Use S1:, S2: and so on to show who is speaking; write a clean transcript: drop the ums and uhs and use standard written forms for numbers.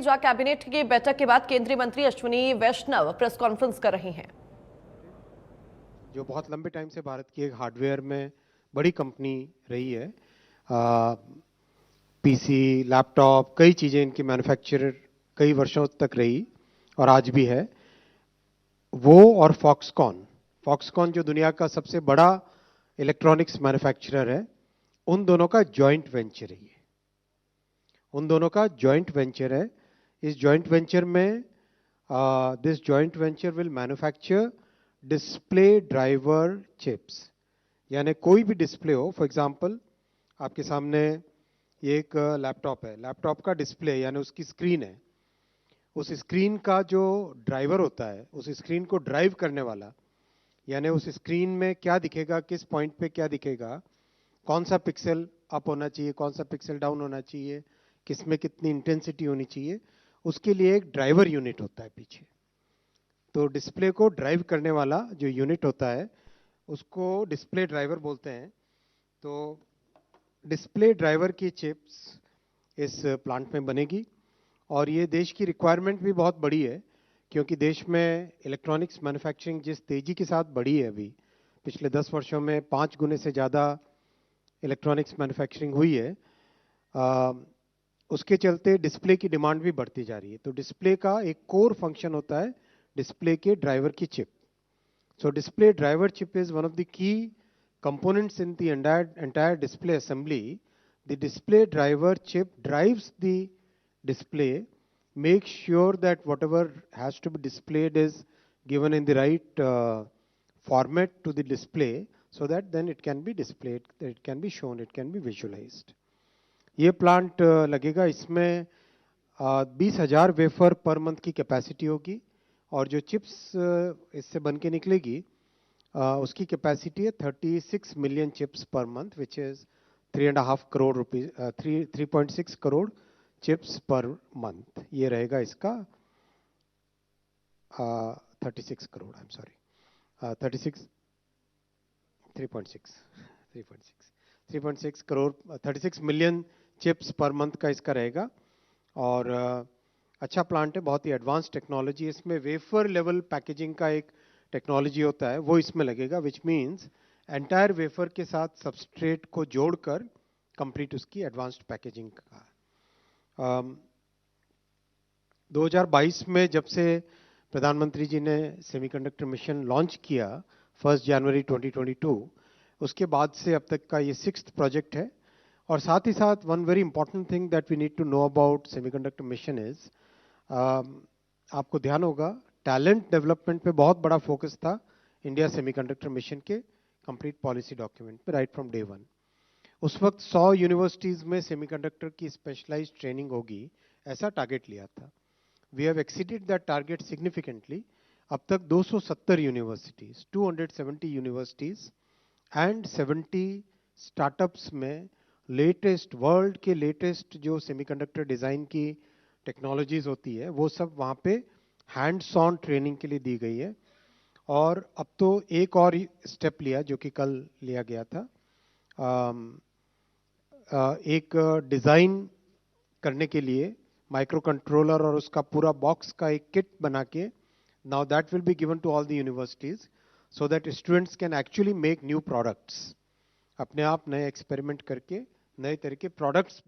S1: जहां कैबिनेट की बैठक के बाद केंद्रीय मंत्री अश्विनी वैष्णव प्रेस कॉन्फ्रेंस कर रही हैं।
S2: जो बहुत लंबे टाइम से भारत की एक हार्डवेयर में बड़ी कंपनी रही है। पीसी, लैपटॉप, कई चीजें इनकी मैन्युफैक्चरर कई वर्षों तक रही और आज भी है। वो और फॉक्सकॉन, फॉक्सकॉन जो दुनिया का सबसे बड़ा इलेक्ट्रॉनिक्स मैन्युफैक्चरर है, उन दोनों का जॉइंट वेंचर है ये। उन दोनों का जॉइंट वेंचर है। इस जॉइंट वेंचर में this joint venture will manufacture display driver chips. यानी कोई भी डिस्प्ले हो, फॉर एग्जांपल आपके सामने ये एक लैपटॉप है, लैपटॉप का डिस्प्ले यानी उसकी स्क्रीन है। उस स्क्रीन का जो ड्राइवर होता है, उस स्क्रीन को ड्राइव करने वाला, यानी उस स्क्रीन में क्या दिखेगा, किस पॉइंट पे क्या दिखेगा, कौन सा पिक्सल अप होना चाहिए, कौन सा पिक्सल डाउन होना चाहिए, किसमें कितनी इंटेंसिटी होनी चाहिए, उसके लिए एक ड्राइवर यूनिट होता है पीछे। तो डिस्प्ले को ड्राइव करने वाला जो यूनिट होता है उसको डिस्प्ले ड्राइवर बोलते हैं। तो डिस्प्ले ड्राइवर की चिप्स इस प्लांट में बनेगी और ये देश की रिक्वायरमेंट भी बहुत बड़ी है, क्योंकि देश में इलेक्ट्रॉनिक्स मैन्युफैक्चरिंग जिस तेजी के साथ बढ़ी है, अभी पिछले 10 वर्षों में 5 गुने से ज़्यादा इलेक्ट्रॉनिक्स मैन्युफैक्चरिंग हुई है। उसके चलते डिस्प्ले की डिमांड भी बढ़ती जा रही है। तो डिस्प्ले का एक कोर फंक्शन होता है डिस्प्ले के ड्राइवर की chip. So display driver chip is one of the key components in the entire display assembly. The display driver chip drives the display, makes sure that whatever has to be displayed is given in the right format to the display, so that then it can be displayed, it can be shown, it can be visualized. ये plant लगेगा, इसमें 20,000 wafer per month की capacity होगी और जो chips इससे बन के निकलेगी उसकी कैपेसिटी है 36 million chips per month, which is 3.5 crore rupees, 3.6 crore chips per month. ये रहेगा इसका 36 crore, I am sorry, 36 3.6 3.6 crore, 36 million chips per month का इसका रहेगा। और अच्छा प्लांट है, बहुत ही एडवांस टेक्नोलॉजी। इसमें वेफर लेवल पैकेजिंग का एक टेक्नोलॉजी होता है, वो इसमें लगेगा, विच मीन्स एंटायर वेफर के साथ सबस्ट्रेट को जोड़कर कंप्लीट उसकी एडवांस्ड पैकेजिंग का। 2022 में जब से प्रधानमंत्री जी ने सेमीकंडक्टर मिशन लॉन्च किया 1 जनवरी 2022, उसके बाद से अब तक का ये 6th प्रोजेक्ट है। और साथ ही साथ one very important thing that we need to know about semiconductor mission is, आपको ध्यान होगा टैलेंट डेवलपमेंट पे बहुत बड़ा फोकस था इंडिया सेमीकंडक्टर मिशन के कंप्लीट पॉलिसी डॉक्यूमेंट पे राइट फ्रॉम डे वन। उस वक्त 100 यूनिवर्सिटीज में सेमीकंडक्टर की स्पेशलाइज्ड ट्रेनिंग होगी, ऐसा टारगेट लिया था। We have exceeded that target significantly. अब तक 270 यूनिवर्सिटीज, 270 यूनिवर्सिटीज एंड 70 स्टार्टअप्स में लेटेस्ट, वर्ल्ड के लेटेस्ट जो सेमीकंडक्टर डिजाइन की टेक्नोलॉजीज होती है वो सब वहाँ पे हैंड्स ऑन ट्रेनिंग के लिए दी गई है। और अब तो एक और स्टेप लिया जो कि कल लिया गया था, एक डिजाइन करने के लिए माइक्रो कंट्रोलर और उसका पूरा बॉक्स का एक किट बना के, now that will be given to all the universities so that students can actually make new products. अपने आप नए एक्सपेरिमेंट करके नए तरह के प्रोडक्ट्स